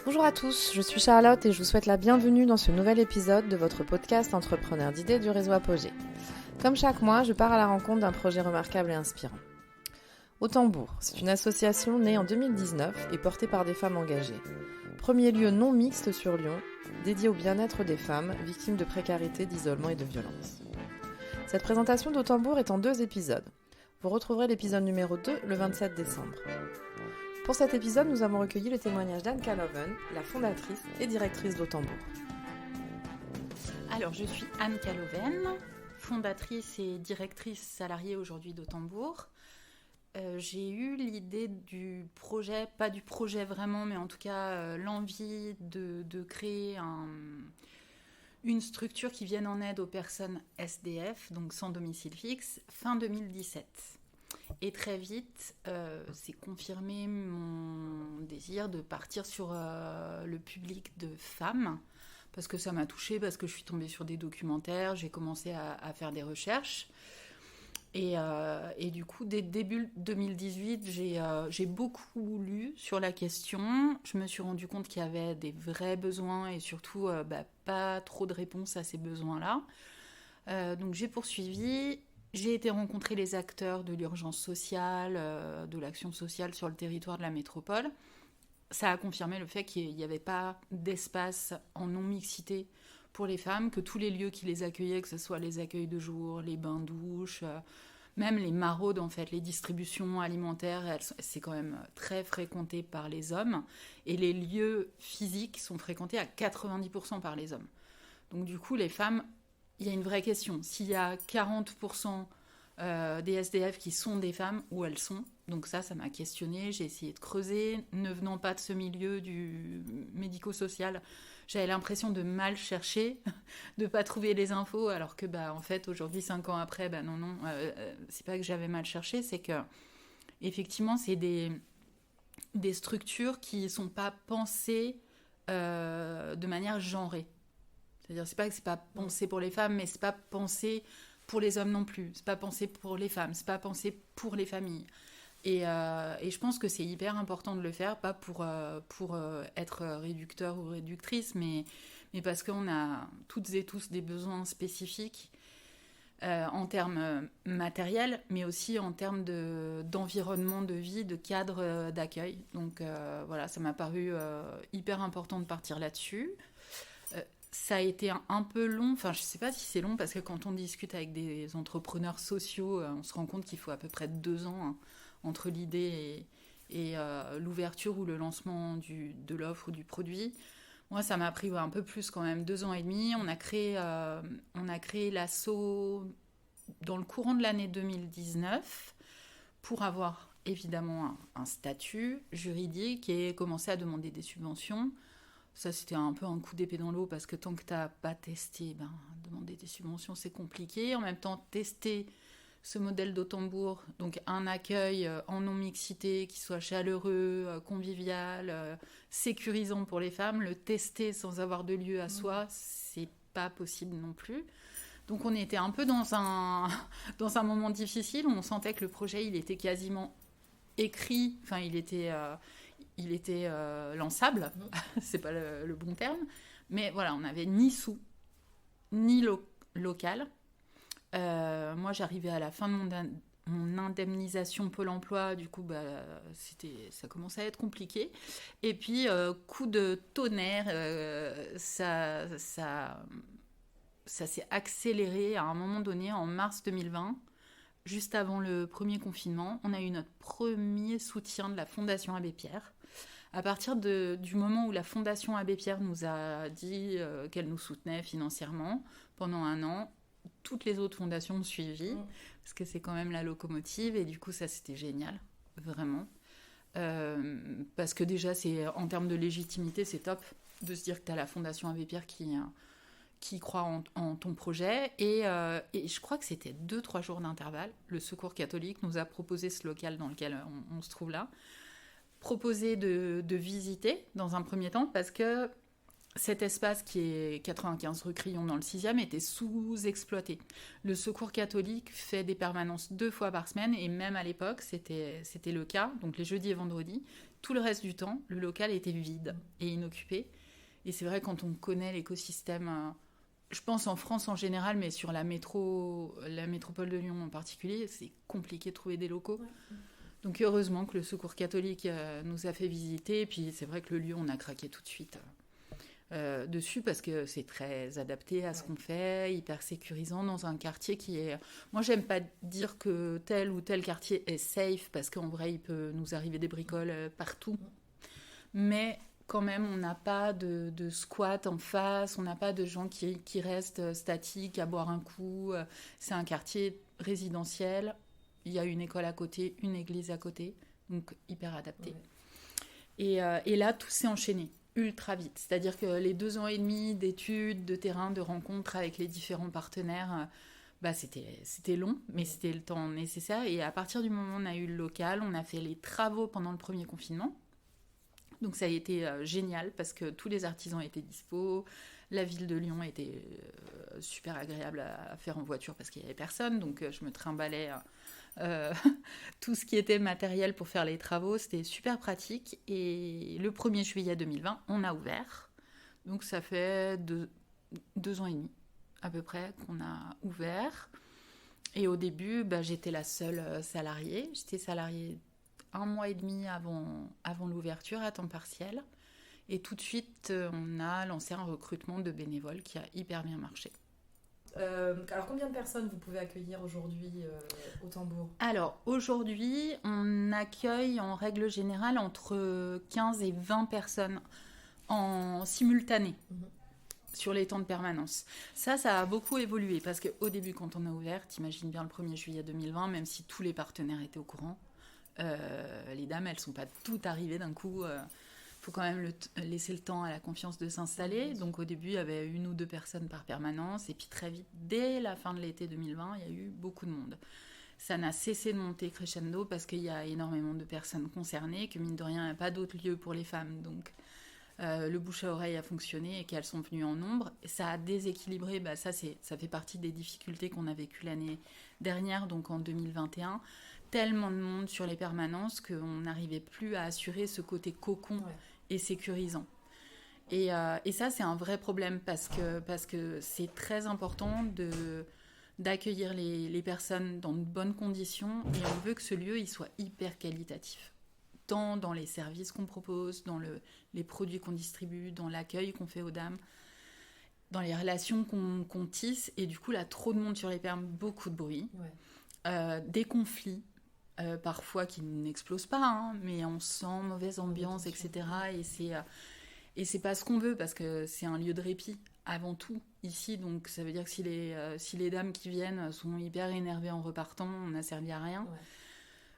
Bonjour à tous, je suis Charlotte et je vous souhaite la bienvenue dans ce nouvel épisode de votre podcast Entrepreneur d'idées du réseau Apogée. Comme chaque mois, je pars à la rencontre d'un projet remarquable et inspirant. Au Tambour, c'est une association née en 2019 et portée par des femmes engagées. Premier lieu non mixte sur Lyon, dédié au bien-être des femmes victimes de précarité, d'isolement et de violence. Cette présentation d'Au Tambour est en 2 épisodes. Vous retrouverez l'épisode numéro 2 le 27 décembre. Pour cet épisode, nous avons recueilli le témoignage d'Anne Caloven, la fondatrice et directrice d'Au Tambour. Alors, je suis Anne Caloven, fondatrice et directrice salariée aujourd'hui d'Au Tambour. J'ai eu l'idée du projet, pas du projet vraiment, mais en tout cas l'envie de créer une structure qui vienne en aide aux personnes SDF, donc sans domicile fixe, fin 2017. Et très vite, c'est confirmé mon désir de partir sur le public de femmes, parce que ça m'a touchée, parce que je suis tombée sur des documentaires, j'ai commencé à faire des recherches. Et du coup, dès début 2018, j'ai beaucoup lu sur la question. Je me suis rendu compte qu'il y avait des vrais besoins et surtout pas trop de réponses à ces besoins-là. Donc j'ai poursuivi. J'ai été rencontrer les acteurs de l'urgence sociale, de l'action sociale sur le territoire de la métropole. Ça a confirmé le fait qu'il n'y avait pas d'espace en non-mixité pour les femmes, que tous les lieux qui les accueillaient, que ce soit les accueils de jour, les bains-douches, même les maraudes, en fait, les distributions alimentaires, c'est quand même très fréquenté par les hommes. Et les lieux physiques sont fréquentés à 90% par les hommes. Donc du coup, les femmes, il y a une vraie question. S'il y a 40% des SDF qui sont des femmes, où elles sont? Donc ça m'a questionnée, j'ai essayé de creuser. Ne venant pas de ce milieu du médico-social, j'avais l'impression de mal chercher, de pas trouver les infos, alors que en fait aujourd'hui 5 ans après, non, c'est pas que j'avais mal cherché, c'est que effectivement c'est des structures qui sont pas pensées de manière genrée. C'est-à-dire c'est pas que c'est pas pensé pour les femmes, mais c'est pas pensé pour les hommes non plus. C'est pas pensé pour les femmes, c'est pas pensé pour les familles. Et je pense que c'est hyper important de le faire, pas pour être réducteur ou réductrice, mais parce qu'on a toutes et tous des besoins spécifiques en termes matériels, mais aussi en termes d'environnement de vie, de cadre d'accueil. Donc voilà, ça m'a paru hyper important de partir là-dessus. Ça a été un peu long, enfin je sais pas si c'est long, parce que quand on discute avec des entrepreneurs sociaux, on se rend compte qu'il faut à peu près 2 ans entre l'idée et l'ouverture ou le lancement de l'offre ou du produit. Moi, ça m'a pris un peu plus quand même, 2 ans et demi. On a créé l'asso dans le courant de l'année 2019 pour avoir évidemment un statut juridique et commencer à demander des subventions. Ça, c'était un peu un coup d'épée dans l'eau parce que tant que tu n'as pas testé, demander des subventions, c'est compliqué. En même temps, tester ce modèle d'Au Tambour, donc un accueil en non-mixité qui soit chaleureux, convivial, sécurisant pour les femmes, le tester sans avoir de lieu à soi, c'est pas possible non plus. Donc on était un peu dans un moment difficile où on sentait que le projet, il était quasiment écrit, enfin il était lançable, c'est pas le bon terme, mais voilà, on n'avait ni sous, ni local. Moi, j'arrivais à la fin de mon indemnisation Pôle emploi, du coup, ça commençait à être compliqué. Et puis, coup de tonnerre, ça s'est accéléré à un moment donné, en mars 2020, juste avant le premier confinement. On a eu notre premier soutien de la Fondation Abbé Pierre. À partir du moment où la Fondation Abbé Pierre nous a dit qu'elle nous soutenait financièrement pendant 1 an, toutes les autres fondations ont suivi, parce que c'est quand même la locomotive, et du coup ça c'était génial, vraiment. Parce que déjà en termes de légitimité, c'est top de se dire que tu as la Fondation Abbé Pierre qui croit en ton projet, et je crois que c'était 2-3 jours d'intervalle. Le Secours catholique nous a proposé ce local dans lequel on se trouve là, proposé de visiter dans un premier temps, parce que cet espace qui est 95 rue Crillon dans le 6e était sous-exploité. Le Secours catholique fait des permanences 2 fois par semaine, et même à l'époque, c'était le cas, donc les jeudis et vendredis, tout le reste du temps, le local était vide et inoccupé. Et c'est vrai, quand on connaît l'écosystème, je pense en France en général, mais sur la métropole de Lyon en particulier, c'est compliqué de trouver des locaux. Ouais. Donc heureusement que le Secours catholique nous a fait visiter. Et puis c'est vrai que le lieu, on a craqué tout de suite dessus parce que c'est très adapté à ce qu'on fait, hyper sécurisant dans un quartier qui est... Moi, j'aime pas dire que tel ou tel quartier est safe parce qu'en vrai, il peut nous arriver des bricoles partout. Mais quand même, on n'a pas de squat en face, on n'a pas de gens qui restent statiques à boire un coup. C'est un quartier résidentiel. Il y a une école à côté, une église à côté, donc hyper adapté. Ouais. Et là, tout s'est enchaîné ultra vite. C'est-à-dire que les 2 ans et demi d'études, de terrain, de rencontres avec les différents partenaires, c'était long, mais c'était le temps nécessaire. Et à partir du moment où on a eu le local, on a fait les travaux pendant le premier confinement. Donc ça a été génial parce que tous les artisans étaient dispo. La ville de Lyon était super agréable à faire en voiture parce qu'il n'y avait personne. Donc je me trimballais tout ce qui était matériel pour faire les travaux. C'était super pratique. Et le 1er juillet 2020, on a ouvert. Donc ça fait 2 ans et demi à peu près qu'on a ouvert. Et au début, j'étais la seule salariée. J'étais salariée 1 mois et demi avant l'ouverture à temps partiel. Et tout de suite, on a lancé un recrutement de bénévoles qui a hyper bien marché. Alors, combien de personnes vous pouvez accueillir aujourd'hui au Tambour ? Alors, aujourd'hui, on accueille en règle générale entre 15 et 20 personnes en simultané sur les temps de permanence. Ça a beaucoup évolué parce qu'au début, quand on a ouvert, t'imagines bien le 1er juillet 2020, même si tous les partenaires étaient au courant, les dames, elles ne sont pas toutes arrivées d'un coup. Faut quand même laisser le temps à la confiance de s'installer. Donc au début, il y avait 1 ou 2 personnes par permanence. Et puis très vite, dès la fin de l'été 2020, il y a eu beaucoup de monde. Ça n'a cessé de monter crescendo parce qu'il y a énormément de personnes concernées, que mine de rien, il n'y a pas d'autre lieu pour les femmes. Donc le bouche à oreille a fonctionné et qu'elles sont venues en nombre. Et ça a déséquilibré, ça fait partie des difficultés qu'on a vécues l'année dernière, donc en 2021. Tellement de monde sur les permanences qu'on n'arrivait plus à assurer ce côté cocon et sécurisant. Et ça, c'est un vrai problème parce que c'est très important d'accueillir les personnes dans de bonnes conditions et on veut que ce lieu il soit hyper qualitatif. Tant dans les services qu'on propose, dans les produits qu'on distribue, dans l'accueil qu'on fait aux dames, dans les relations qu'on tisse. Et du coup, là, trop de monde sur les permes, beaucoup de bruit, des conflits. Parfois qui n'explosent pas, mais on sent mauvaise ambiance, etc. Et c'est pas ce qu'on veut parce que c'est un lieu de répit avant tout ici. Donc ça veut dire que si les dames qui viennent sont hyper énervées en repartant, on n'a servi à rien. Ouais.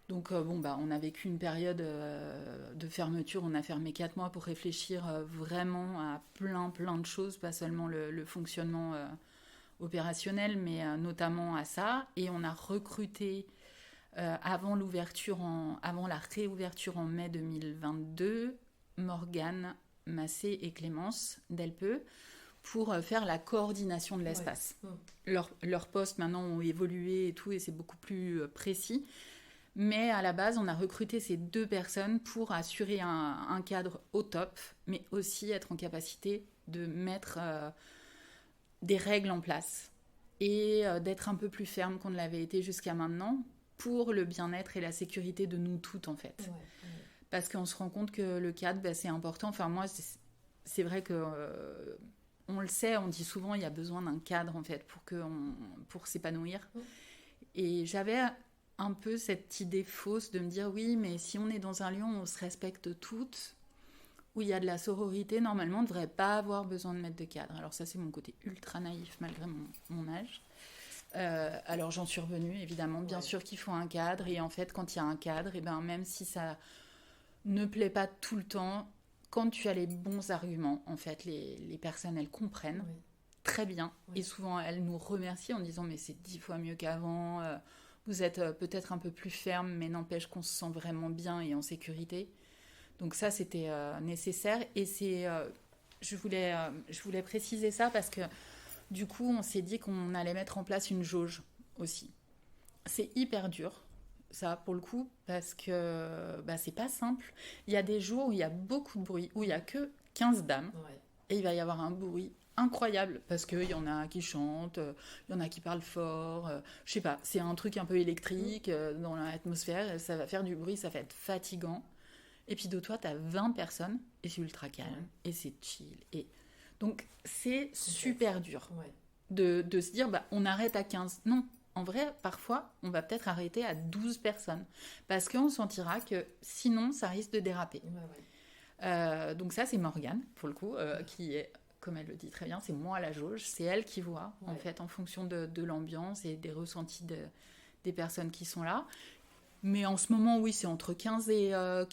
Donc on a vécu une période de fermeture. On a fermé 4 mois pour réfléchir vraiment à plein de choses, pas seulement le fonctionnement opérationnel, mais notamment à ça. Et on a recruté avant la réouverture en mai 2022, Morgane Massé et Clémence Delpeux pour faire la coordination de l'espace. Ouais. Leurs postes maintenant ont évolué et tout, et c'est beaucoup plus précis. Mais à la base, on a recruté ces 2 personnes pour assurer un cadre au top, mais aussi être en capacité de mettre des règles en place et d'être un peu plus ferme qu'on ne l'avait été jusqu'à maintenant, pour le bien-être et la sécurité de nous toutes, en fait. Ouais. Parce qu'on se rend compte que le cadre, c'est important. Enfin, moi, c'est vrai que on le sait, on dit souvent, il y a besoin d'un cadre, en fait, pour s'épanouir. Et j'avais un peu cette idée fausse de me dire, oui, mais si on est dans un lieu où on se respecte toutes, où il y a de la sororité, normalement, on ne devrait pas avoir besoin de mettre de cadre. Alors ça, c'est mon côté ultra naïf, malgré mon âge. Alors j'en suis revenue, évidemment, bien sûr qu'il faut un cadre, et en fait quand il y a un cadre, même si ça ne plaît pas tout le temps, quand tu as les bons arguments, en fait les personnes elles comprennent très bien, et souvent elles nous remercient en disant mais c'est 10 fois mieux qu'avant, vous êtes peut-être un peu plus ferme, mais n'empêche qu'on se sent vraiment bien et en sécurité. Donc ça c'était nécessaire, et je voulais préciser ça parce que du coup, on s'est dit qu'on allait mettre en place une jauge aussi. C'est hyper dur ça, pour le coup, parce que c'est pas simple. Il y a des jours où il y a beaucoup de bruit, où il y a que 15 dames, et il va y avoir un bruit incroyable, parce qu'il y en a qui chantent, il y en a qui parlent fort, je sais pas, c'est un truc un peu électrique dans l'atmosphère, ça va faire du bruit, ça va être fatigant. Et puis de toi, t'as 20 personnes, et c'est ultra calme, et c'est chill. Et donc, c'est super dur de se dire, on arrête à 15. Non, en vrai, parfois, on va peut-être arrêter à 12 personnes. Parce qu'on sentira que sinon, ça risque de déraper. Donc ça, c'est Morgane, pour le coup, qui est, comme elle le dit très bien, c'est moi la jauge. C'est elle qui voit, en fait, en fonction de l'ambiance et des ressentis des personnes qui sont là. Mais en ce moment, oui, c'est entre 15 et 20,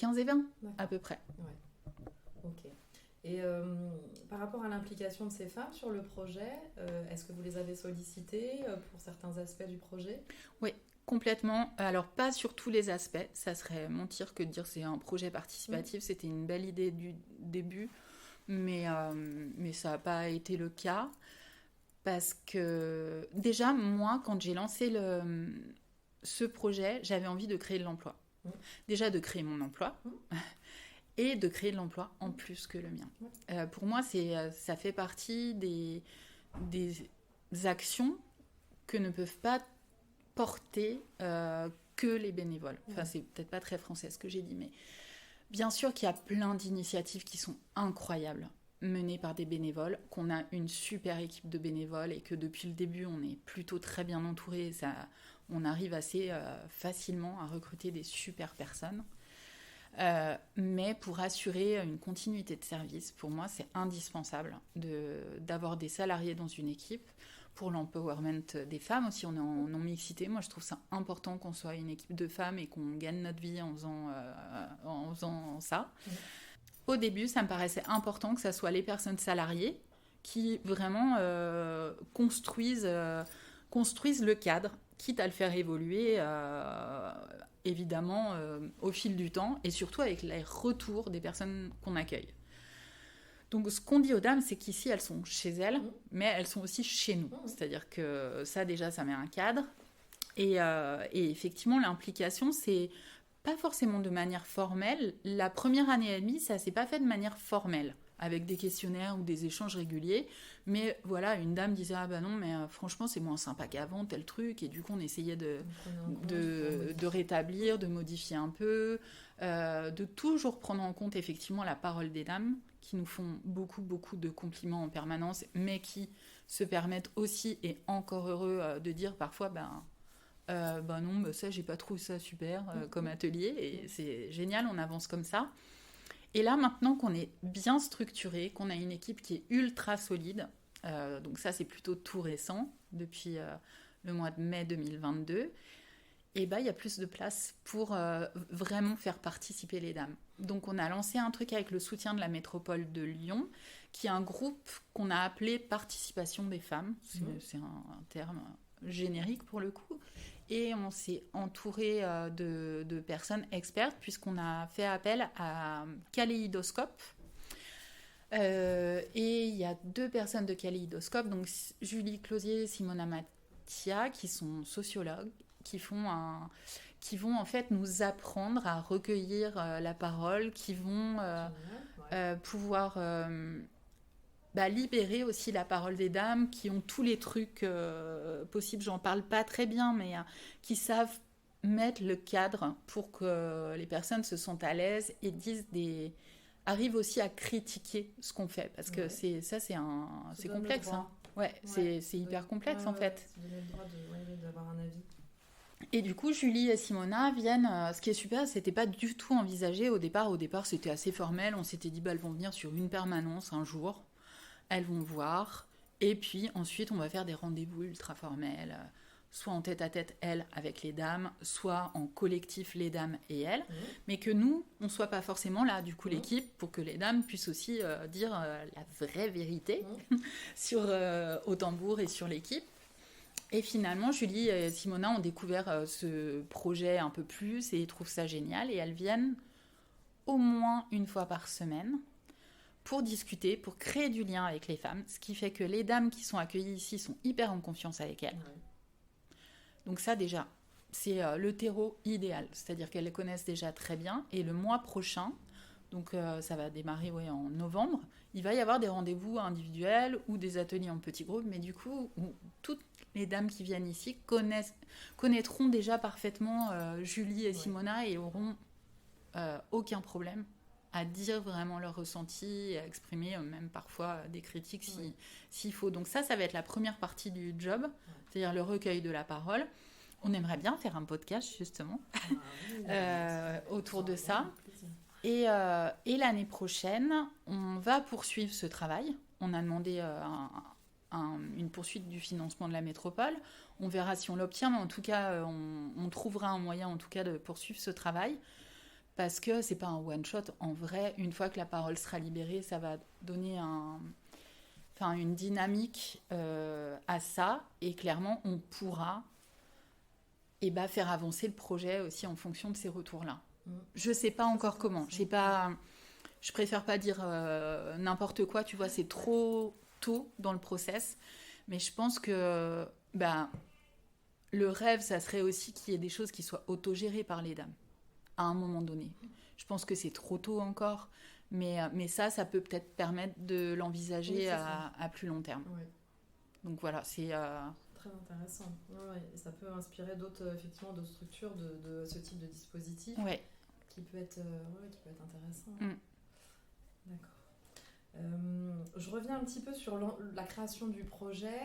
à peu près. Ok. Et par rapport à l'implication de ces femmes sur le projet, est-ce que vous les avez sollicitées pour certains aspects du projet ? Oui, complètement. Alors, pas sur tous les aspects. Ça serait mentir que de dire que c'est un projet participatif. C'était une belle idée du début, mais ça n'a pas été le cas. Parce que, déjà, moi, quand j'ai lancé ce projet, j'avais envie de créer de l'emploi. Déjà, de créer mon emploi. Et de créer de l'emploi en plus que le mien. Pour moi, ça fait partie des actions que ne peuvent pas porter que les bénévoles. Enfin, c'est peut-être pas très français ce que j'ai dit, mais bien sûr qu'il y a plein d'initiatives qui sont incroyables, menées par des bénévoles, qu'on a une super équipe de bénévoles et que depuis le début, on est plutôt très bien entouré. On arrive assez facilement à recruter des super personnes. Mais pour assurer une continuité de service, pour moi, c'est indispensable d'avoir des salariés dans une équipe. Pour l'empowerment des femmes aussi, on est en non-mixité. Moi, je trouve ça important qu'on soit une équipe de femmes et qu'on gagne notre vie en faisant ça. Au début, ça me paraissait important que ça soit les personnes salariées qui vraiment construisent le cadre, quitte à le faire évoluer évidemment au fil du temps et surtout avec les retours des personnes qu'on accueille. Donc ce qu'on dit aux dames, c'est qu'ici elles sont chez elles, mais elles sont aussi chez nous. C'est-à-dire que ça déjà, ça met un cadre. Et effectivement, l'implication, c'est pas forcément de manière formelle. La première année et demie, ça s'est pas fait de manière formelle, avec des questionnaires ou des échanges réguliers. Mais voilà, une dame disait « Ah bah non, mais franchement, c'est moins sympa qu'avant, tel truc. » Et du coup, on essayait de rétablir, de modifier un peu, de toujours prendre en compte effectivement la parole des dames, qui nous font beaucoup, beaucoup de compliments en permanence, mais qui se permettent aussi, et encore heureux, de dire parfois non, ça, j'ai pas trouvé ça super comme atelier. Et c'est génial, on avance comme ça. Et là, maintenant qu'on est bien structuré, qu'on a une équipe qui est ultra solide, donc ça, c'est plutôt tout récent, depuis le mois de mai 2022, et il y a plus de place pour vraiment faire participer les dames. Donc, on a lancé un truc avec le soutien de la métropole de Lyon, qui est un groupe qu'on a appelé Participation des femmes. C'est un terme générique pour le coup. Et on s'est entouré de personnes expertes, puisqu'on a fait appel à Kaléidoscope. Et il y a 2 personnes de Kaléidoscope, donc Julie Closier et Simona Mattia, qui sont sociologues, qui vont en fait nous apprendre à recueillir la parole, qui vont pouvoir libérer aussi la parole des dames, qui ont tous les trucs possibles. J'en parle pas très bien, mais qui savent mettre le cadre pour que les personnes se sentent à l'aise et arrivent aussi à critiquer ce qu'on fait, parce que c'est complexe. C'est hyper complexe en fait. Se donner le droit d'avoir un avis. Et du coup, Julie et Simona viennent. Ce qui est super, c'était pas du tout envisagé au départ. Au départ, c'était assez formel. On s'était dit, elles vont venir sur une permanence un jour. Elles vont voir. Et puis ensuite, on va faire des rendez-vous ultra formels. Soit en tête-à-tête, elles, avec les dames, soit en collectif, les dames et elles. Mais que nous, on soit pas forcément là, du coup, l'équipe, pour que les dames puissent aussi dire la vraie vérité au tambour et sur l'équipe. Et finalement, Julie et Simona ont découvert ce projet un peu plus et trouvent ça génial. Et elles viennent au moins une fois par semaine pour discuter, pour créer du lien avec les femmes. Ce qui fait que les dames qui sont accueillies ici sont hyper en confiance avec elles. Donc ça, déjà, c'est le terreau idéal, c'est-à-dire qu'elles les connaissent déjà très bien. Et le mois prochain, donc ça va démarrer en novembre, il va y avoir des rendez-vous individuels ou des ateliers en petits groupes, mais du coup, toutes les dames qui viennent ici connaîtront déjà parfaitement Julie et Simona et auront aucun problème à dire vraiment leur ressenti, à exprimer même parfois des critiques s'il faut. Donc ça va être la première partie du job, c'est-à-dire le recueil de la parole. On aimerait bien faire un podcast justement autour de ça. Et l'année prochaine, on va poursuivre ce travail. On a demandé une poursuite du financement de la métropole. On verra si on l'obtient, mais en tout cas, on trouvera un moyen en tout cas de poursuivre ce travail. Parce que c'est pas un one-shot. En vrai, une fois que la parole sera libérée, ça va donner une dynamique à ça. Et clairement, on pourra faire avancer le projet aussi en fonction de ces retours-là. Je sais pas encore comment. Je préfère pas dire n'importe quoi, tu vois, c'est trop tôt dans le process. Mais je pense que le rêve, ça serait aussi qu'il y ait des choses qui soient autogérées par les dames à un moment donné. Je pense que c'est trop tôt encore, mais ça peut-être permettre de l'envisager à plus long terme. Oui. Donc voilà, c'est... Très intéressant. Ouais, ça peut inspirer d'autres structures de ce type de dispositif qui peut être intéressant. D'accord. Je reviens un petit peu sur la création du projet.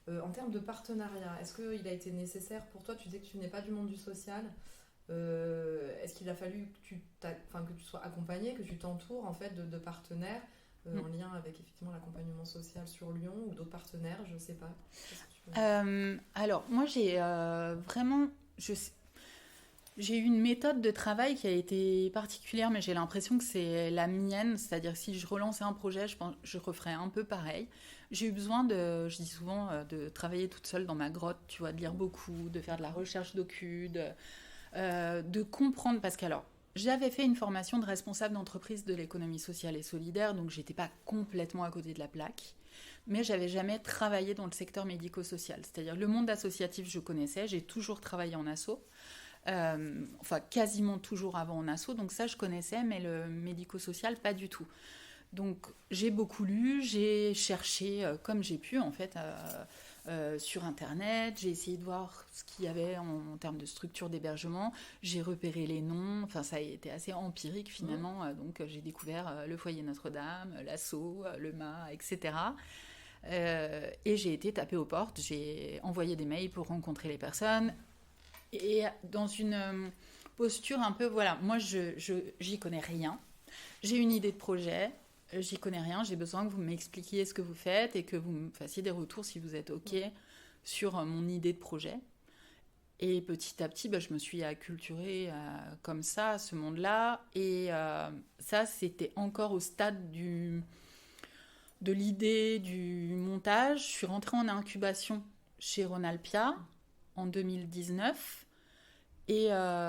En termes de partenariat, est-ce qu'il a été nécessaire pour toi? Tu disais que tu n'es pas du monde du social. Est-ce qu'il a fallu que tu sois accompagné, que tu t'entoures en fait de partenaires en lien avec effectivement l'accompagnement social sur Lyon ou d'autres partenaires, je ne sais pas. Alors moi j'ai vraiment j'ai eu une méthode de travail qui a été particulière, mais j'ai l'impression que c'est la mienne, c'est-à-dire que si je relançais un projet, je pense que je referais un peu pareil. J'ai eu besoin je dis souvent, de travailler toute seule dans ma grotte, tu vois, de lire beaucoup, de faire de la recherche docu, de comprendre, parce que j'avais fait une formation de responsable d'entreprise de l'économie sociale et solidaire, donc j'étais pas complètement à côté de la plaque, mais j'avais jamais travaillé dans le secteur médico-social. C'est-à-dire le monde associatif, je connaissais, j'ai toujours travaillé en asso, quasiment toujours avant en asso, donc ça je connaissais, mais le médico-social pas du tout. Donc j'ai beaucoup lu, j'ai cherché comme j'ai pu en fait sur internet, j'ai essayé de voir ce qu'il y avait en termes de structure d'hébergement, j'ai repéré les noms, ça a été assez empirique finalement, donc j'ai découvert le foyer Notre-Dame, l'asso, le MA, etc. Et j'ai été taper aux portes, j'ai envoyé des mails pour rencontrer les personnes, et dans une posture un peu, moi j'y connais rien, j'ai une idée de projet, j'y connais rien, j'ai besoin que vous m'expliquiez ce que vous faites et que vous me fassiez des retours si vous êtes OK sur mon idée de projet. Et petit à petit, je me suis acculturée comme ça à ce monde-là. Et ça, c'était encore au stade de l'idée du montage. Je suis rentrée en incubation chez Ronalpia en 2019. Et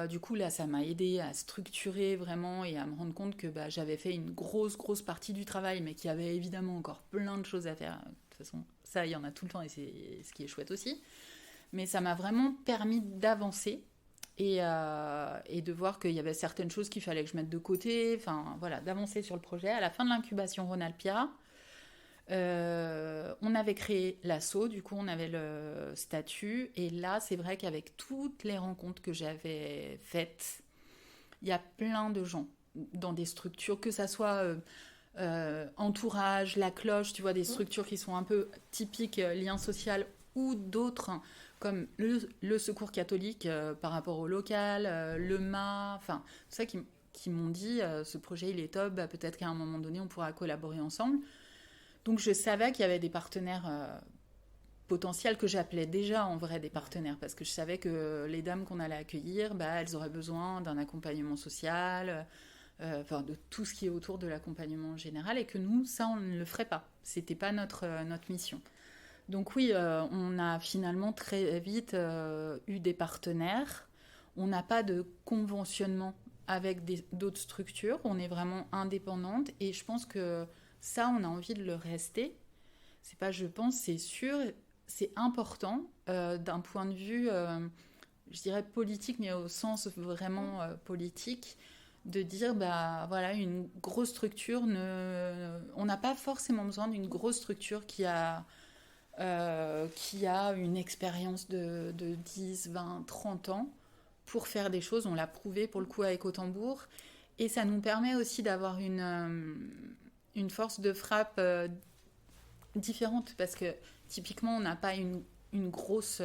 du coup, là, ça m'a aidée à structurer vraiment et à me rendre compte que j'avais fait une grosse partie du travail, mais qu'il y avait évidemment encore plein de choses à faire. De toute façon, ça, il y en a tout le temps et c'est ce qui est chouette aussi. Mais ça m'a vraiment permis d'avancer et de voir qu'il y avait certaines choses qu'il fallait que je mette de côté. D'avancer sur le projet. À la fin de l'incubation Ronalpia, on avait créé l'asso, du coup on avait le statut, et là c'est vrai qu'avec toutes les rencontres que j'avais faites, il y a plein de gens dans des structures, que ça soit entourage, la cloche, tu vois, des structures qui sont un peu typiques lien social, ou d'autres comme le secours catholique par rapport au local, le MA, tout ça qui m'ont dit ce projet il est top, peut-être qu'à un moment donné on pourra collaborer ensemble. Donc je savais qu'il y avait des partenaires potentiels que j'appelais déjà en vrai des partenaires, parce que je savais que les dames qu'on allait accueillir, elles auraient besoin d'un accompagnement social, de tout ce qui est autour de l'accompagnement en général, et que nous, ça, on ne le ferait pas. C'était pas notre mission. Donc oui, on a finalement très vite eu des partenaires. On n'a pas de conventionnement avec d'autres structures. On est vraiment indépendante, et je pense que ça, on a envie de le rester. C'est pas je pense, c'est sûr. C'est important d'un point de vue je dirais politique, mais au sens vraiment politique, de dire, voilà, une grosse structure, on n'a pas forcément besoin d'une grosse structure qui a une expérience de 10, 20, 30 ans pour faire des choses. On l'a prouvé pour le coup avec Autambourg. Et ça nous permet aussi d'avoir une force de frappe différente, parce que typiquement on n'a pas une grosse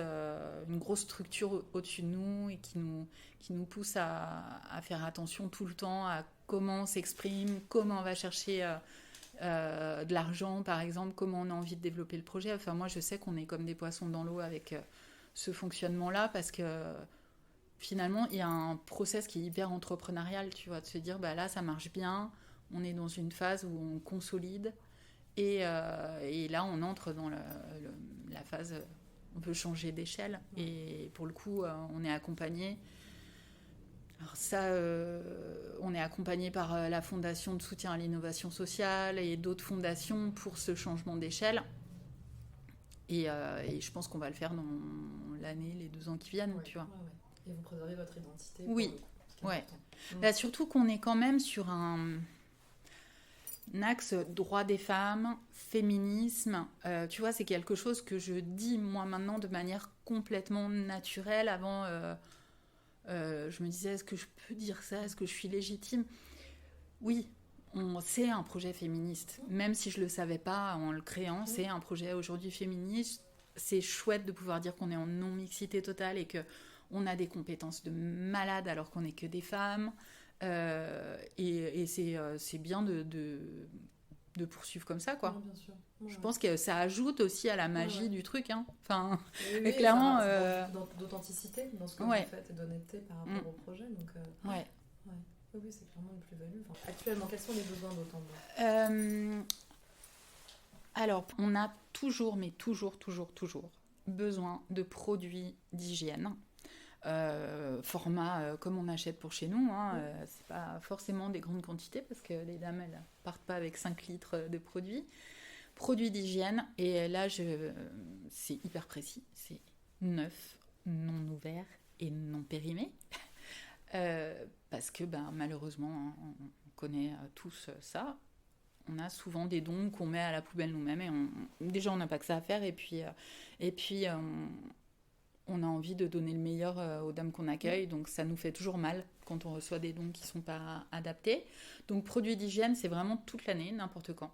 structure au-dessus de nous et qui nous pousse à faire attention tout le temps à comment on s'exprime, comment on va chercher de l'argent par exemple, comment on a envie de développer le projet. Enfin moi je sais qu'on est comme des poissons dans l'eau avec ce fonctionnement-là, parce que finalement il y a un process qui est hyper entrepreneurial, tu vois, de se dire là ça marche bien, on est dans une phase où on consolide. Et là, on entre dans la phase, on peut changer d'échelle. Et pour le coup, on est accompagné. Alors ça, on est accompagné par la Fondation de soutien à l'innovation sociale et d'autres fondations pour ce changement d'échelle. Et je pense qu'on va le faire dans l'année, les 2 ans qui viennent, tu vois. Ouais. Et vous préservez votre identité. Oui, ouais. Là, surtout qu'on est quand même sur un axe droit des femmes, féminisme, tu vois, c'est quelque chose que je dis moi maintenant de manière complètement naturelle. Avant, je me disais, est-ce que je peux dire ça, est-ce que je suis légitime? Oui, c'est un projet féministe, même si je le savais pas en le créant, c'est un projet aujourd'hui féministe. C'est chouette de pouvoir dire qu'on est en non-mixité totale et que on a des compétences de malade alors qu'on n'est que des femmes. Et c'est bien de poursuivre comme ça, quoi. Oui, bien sûr. Ouais. Je pense que ça ajoute aussi à la magie du truc, hein. Enfin, oui, clairement. D'authenticité dans ce que vous faites et d'honnêteté par rapport au projet. Donc, ouais. Oui, c'est clairement une plus-value. Enfin, actuellement, quels sont les besoins d'Autambourg ? Alors, on a toujours besoin de produits d'hygiène. Format comme on achète pour chez nous, hein, c'est pas forcément des grandes quantités parce que les dames elles partent pas avec 5 litres de produits d'hygiène. Et là c'est hyper précis, c'est neuf, non ouvert et non périmé. Parce que malheureusement on connaît tous ça, on a souvent des dons qu'on met à la poubelle nous-mêmes et déjà on n'a pas que ça à faire, et puis on a envie de donner le meilleur aux dames qu'on accueille, donc ça nous fait toujours mal quand on reçoit des dons qui ne sont pas adaptés. Donc produits d'hygiène, c'est vraiment toute l'année, n'importe quand.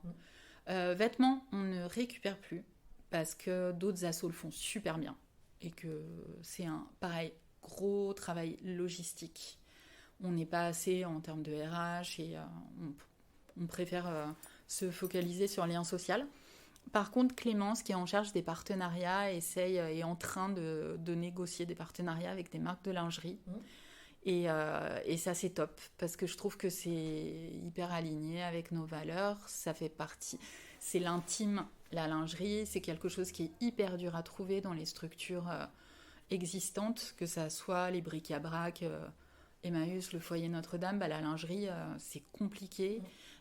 Vêtements, on ne récupère plus, parce que d'autres assos le font super bien, et que c'est pareil, gros travail logistique. On n'est pas assez en termes de RH, et on préfère se focaliser sur le lien social. Par contre, Clémence, qui est en charge des partenariats, est en train de négocier des partenariats avec des marques de lingerie. Et ça, c'est top, parce que je trouve que c'est hyper aligné avec nos valeurs. Ça fait partie... C'est l'intime, la lingerie. C'est quelque chose qui est hyper dur à trouver dans les structures existantes, que ça soit les bric-à-brac, Emmaüs, le foyer Notre-Dame. La lingerie, c'est compliqué.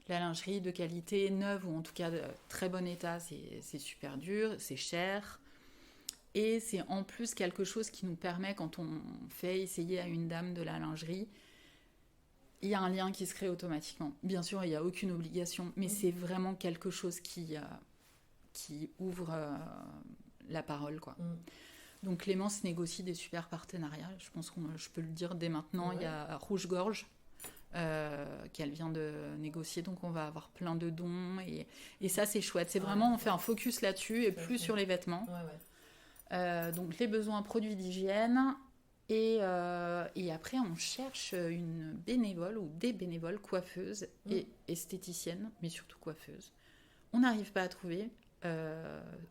La lingerie de qualité neuve, ou en tout cas de très bon état, c'est super dur, c'est cher. Et c'est en plus quelque chose qui nous permet, quand on fait essayer à une dame de la lingerie, il y a un lien qui se crée automatiquement. Bien sûr, il n'y a aucune obligation, mais c'est vraiment quelque chose qui ouvre la parole, quoi. Donc Clémence négocie des super partenariats. Je pense que je peux le dire dès maintenant. Il y a Rouge-Gorge, qu'elle vient de négocier, donc on va avoir plein de dons, et ça c'est chouette. C'est vraiment, on fait un focus là-dessus et plus sur les vêtements. Donc les besoins produits d'hygiène, et après on cherche une bénévole ou des bénévoles coiffeuses et esthéticiennes, mais surtout coiffeuses. On n'arrive pas à trouver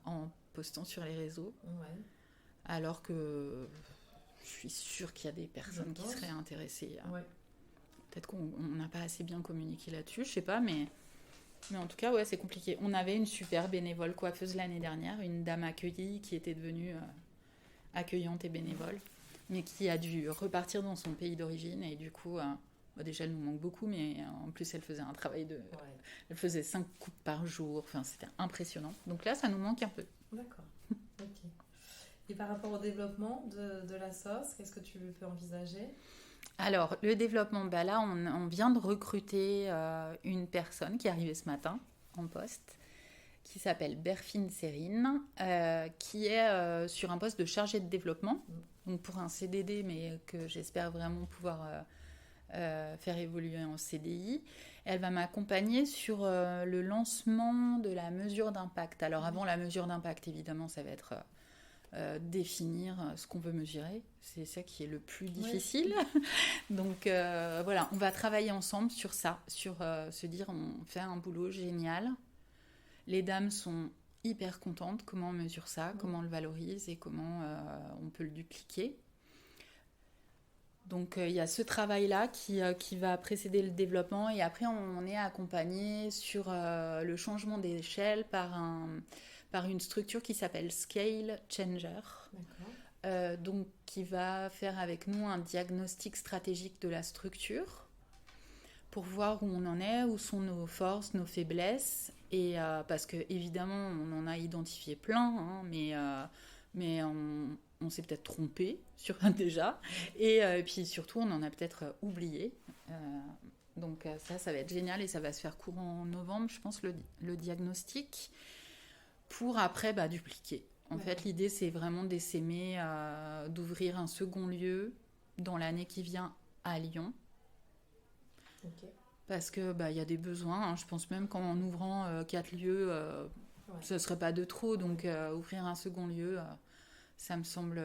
en postant sur les réseaux, alors que je suis sûre qu'il y a des personnes qui seraient intéressées. Peut-être qu'on n'a pas assez bien communiqué là-dessus, je sais pas, mais en tout cas, c'est compliqué. On avait une super bénévole coiffeuse l'année dernière, une dame accueillie qui était devenue accueillante et bénévole, mais qui a dû repartir dans son pays d'origine, et du coup, déjà elle nous manque beaucoup, mais en plus elle faisait un travail elle faisait 5 coupes par jour, enfin c'était impressionnant. Donc là, ça nous manque un peu. D'accord, ok. Et par rapport au développement de la sauce, qu'est-ce que tu peux envisager? Alors, le développement, là, on vient de recruter une personne qui est arrivée ce matin en poste, qui s'appelle Berfine Sérine, qui est sur un poste de chargée de développement, donc pour un CDD, mais que j'espère vraiment pouvoir faire évoluer en CDI. Elle va m'accompagner sur le lancement de la mesure d'impact. Alors avant la mesure d'impact, évidemment, ça va être définir ce qu'on veut mesurer. C'est ça qui est le plus difficile. Oui. Donc voilà, on va travailler ensemble sur ça, sur se dire on fait un boulot génial. Les dames sont hyper contentes, comment on mesure ça, comment on le valorise et comment on peut le dupliquer. Donc il y a ce travail-là qui va précéder le développement et après on est accompagné sur le changement d'échelle par une structure qui s'appelle Scale Changer. Donc qui va faire avec nous un diagnostic stratégique de la structure pour voir où on en est, où sont nos forces, nos faiblesses. Et parce que évidemment on en a identifié plein, hein, mais on s'est peut-être trompé sur un déjà, et puis surtout on en a peut-être oublié. Donc ça va être génial et ça va se faire courant novembre, je pense, le diagnostic, pour après dupliquer. En fait, l'idée c'est vraiment d'essaimer d'ouvrir un second lieu dans l'année qui vient à Lyon. Parce que y a des besoins, hein. Je pense même qu'en ouvrant 4 lieux, ce ne serait pas de trop, donc ouvrir un second lieu, ça me semble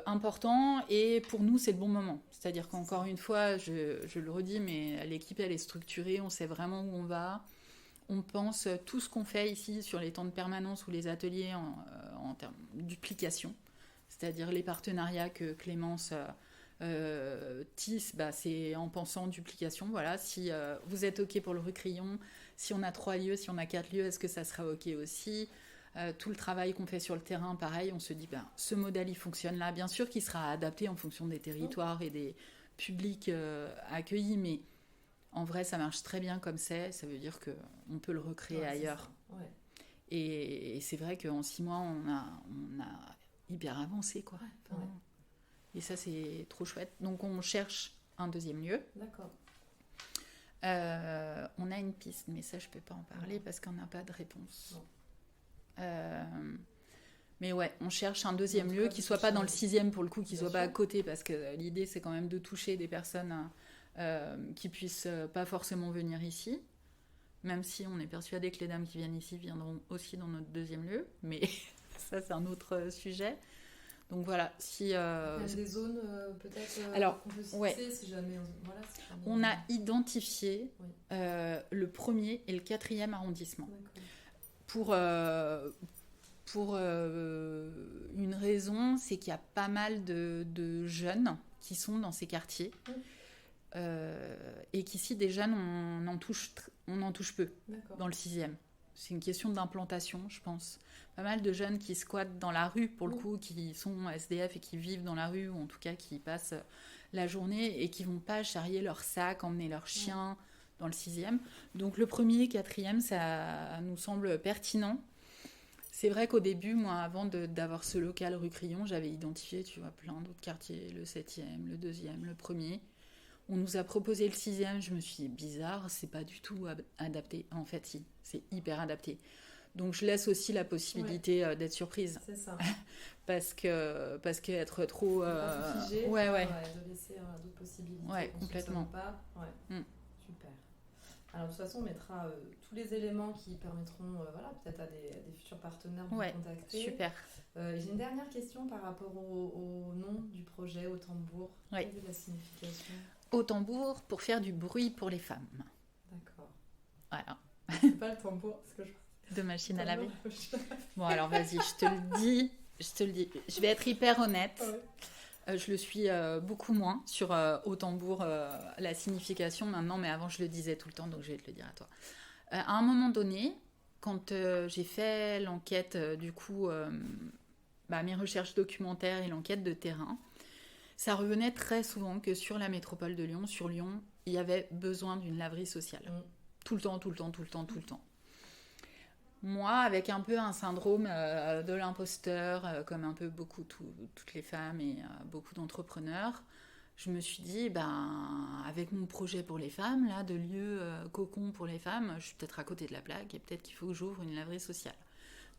important, et pour nous c'est le bon moment. C'est-à-dire qu'encore une fois, je le redis, mais l'équipe elle est structurée, on sait vraiment où on va. On pense tout ce qu'on fait ici sur les temps de permanence ou les ateliers en termes de duplication, c'est-à-dire les partenariats que Clémence tisse, c'est en pensant duplication. Voilà, si vous êtes OK pour le Recrion, si on a 3 lieux, si on a 4 lieux, est-ce que ça sera OK aussi? Tout le travail qu'on fait sur le terrain, pareil, on se dit ce modèle il fonctionne là, bien sûr qu'il sera adapté en fonction des territoires et des publics accueillis, mais en vrai ça marche très bien comme ça veut dire qu'on peut le recréer ailleurs. Et c'est vrai qu'en 6 mois on a hyper avancé, quoi. Et ça c'est trop chouette, donc on cherche un deuxième lieu. D'accord. On a une piste, mais ça je peux pas en parler parce qu'on n'a pas de réponse. Mais ouais, on cherche un deuxième lieu qui soit pas dans le 6e pour le coup, qui soit pas à côté, parce que l'idée c'est quand même de toucher des personnes qui puissent pas forcément venir ici, même si on est persuadé que les dames qui viennent ici viendront aussi dans notre deuxième lieu, mais ça c'est un autre sujet. Donc voilà, si il y a des zones peut-être alors qu'on peut citer, si jamais on a identifié le 1er et le 4e arrondissement. Pour une raison, c'est qu'il y a pas mal de jeunes qui sont dans ces quartiers et qu'ici des jeunes on en touche peu. Dans le 6e. C'est une question d'implantation, je pense. Pas mal de jeunes qui squattent dans la rue, pour le coup, qui sont SDF et qui vivent dans la rue, ou en tout cas qui passent la journée et qui vont pas charrier leur sac, emmener leur chien dans le 6e. Donc le 1er et 4e, ça nous semble pertinent. C'est vrai qu'au début, moi, avant d'avoir ce local rue Crillon, j'avais identifié, tu vois, plein d'autres quartiers, le 7e, le 2e, le 1er. On nous a proposé le 6e, je me suis dit, bizarre, c'est pas du tout adapté. En fait, si, c'est hyper adapté. Donc je laisse aussi la possibilité d'être surprise. C'est ça. parce que être trop... figé, de laisser d'autres possibilités. Ouais, complètement. Pas. Super. Alors de toute façon, on mettra tous les éléments qui permettront peut-être à des futurs partenaires de vous contacter. Super. J'ai une dernière question par rapport au nom du projet, au tambour. Oui. Quelle est la signification? Au tambour, pour faire du bruit pour les femmes. D'accord. Voilà. C'est pas le tambour, parce que de machine à laver. Bon, alors vas-y, je te le dis. Je vais être hyper honnête. Je le suis beaucoup moins sur au tambour, la signification maintenant, mais avant je le disais tout le temps, donc je vais te le dire à toi. À un moment donné, quand j'ai fait l'enquête, mes recherches documentaires et l'enquête de terrain, ça revenait très souvent que sur la métropole de Lyon, sur Lyon, il y avait besoin d'une laverie sociale. Tout le temps. Moi, avec un peu un syndrome de l'imposteur, comme un peu toutes les femmes et beaucoup d'entrepreneurs, je me suis dit, avec mon projet pour les femmes, là, de lieu cocon pour les femmes, je suis peut-être à côté de la plaque et peut-être qu'il faut que j'ouvre une laverie sociale.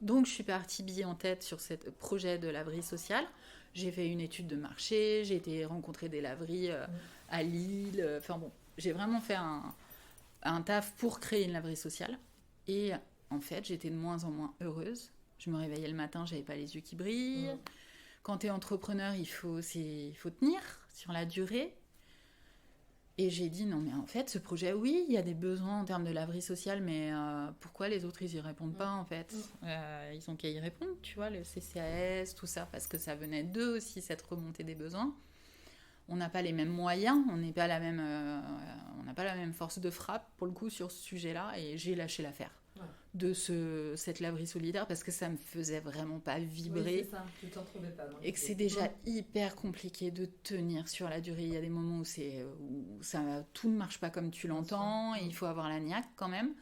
Donc, je suis partie bille en tête sur ce projet de laverie sociale. J'ai fait une étude de marché, j'ai été rencontrer des laveries à Lille. Enfin bon, j'ai vraiment fait un taf pour créer une laverie sociale. Et en fait, j'étais de moins en moins heureuse. Je me réveillais le matin, j'avais pas les yeux qui brillent. Quand tu es entrepreneur, il faut tenir sur la durée. Et j'ai dit, non mais en fait, ce projet, oui, il y a des besoins en termes de laverie sociale, mais pourquoi les autres, ils y répondent pas, en fait ils ont qu'à y répondre, tu vois, le CCAS, tout ça, parce que ça venait d'eux aussi, cette remontée des besoins. On n'a pas les mêmes moyens, on n'a pas la même force de frappe, pour le coup, sur ce sujet-là, et j'ai lâché l'affaire de cette laverie solidaire, parce que ça me faisait vraiment pas vibrer. Oui, c'est ça, tu t'en trouvais pas. Non, et que c'est déjà hyper compliqué de tenir sur la durée. Il y a des moments où tout ne marche pas comme tu l'entends, et il faut avoir la niaque quand même.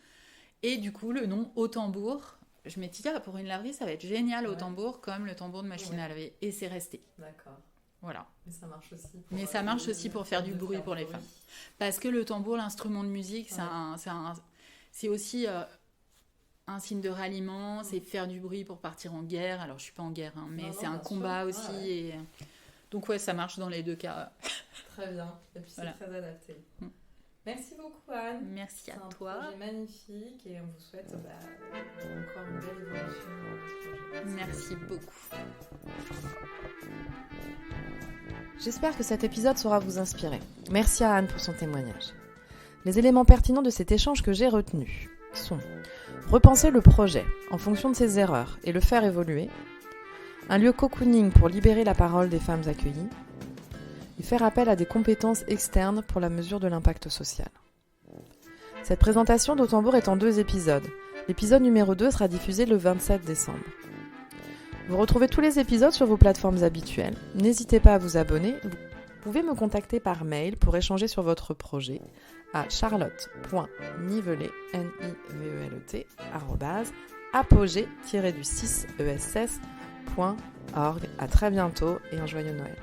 Et du coup, le nom Au Tambour, je m'étais dit, pour une laverie, ça va être génial au tambour, comme le tambour de machine à laver. Et c'est resté. D'accord. Voilà. Mais ça marche aussi. Ça marche aussi pour faire du bruit pour les femmes. Parce que le tambour, l'instrument de musique, c'est aussi un signe de ralliement, c'est faire du bruit pour partir en guerre. Alors, je suis pas en guerre, mais c'est un combat aussi. Ah, ouais. Et donc, ça marche dans les deux cas. Très bien. Et puis, c'est très adapté. Merci beaucoup, Anne. Merci à toi. C'est un projet magnifique et on vous souhaite encore une belle évolution dans votre projet. Merci beaucoup. J'espère que cet épisode saura vous inspirer. Merci à Anne pour son témoignage. Les éléments pertinents de cet échange que j'ai retenus sont: repenser le projet en fonction de ses erreurs et le faire évoluer, un lieu cocooning pour libérer la parole des femmes accueillies, et faire appel à des compétences externes pour la mesure de l'impact social. Cette présentation d'Au Tambour est en 2 épisodes. L'épisode numéro 2 sera diffusé le 27 décembre. Vous retrouvez tous les épisodes sur vos plateformes habituelles. N'hésitez pas à vous abonner. Vous pouvez me contacter par mail pour échanger sur votre projet à charlotte.nivelet, @apogée-6ess.org. À très bientôt et un joyeux Noël.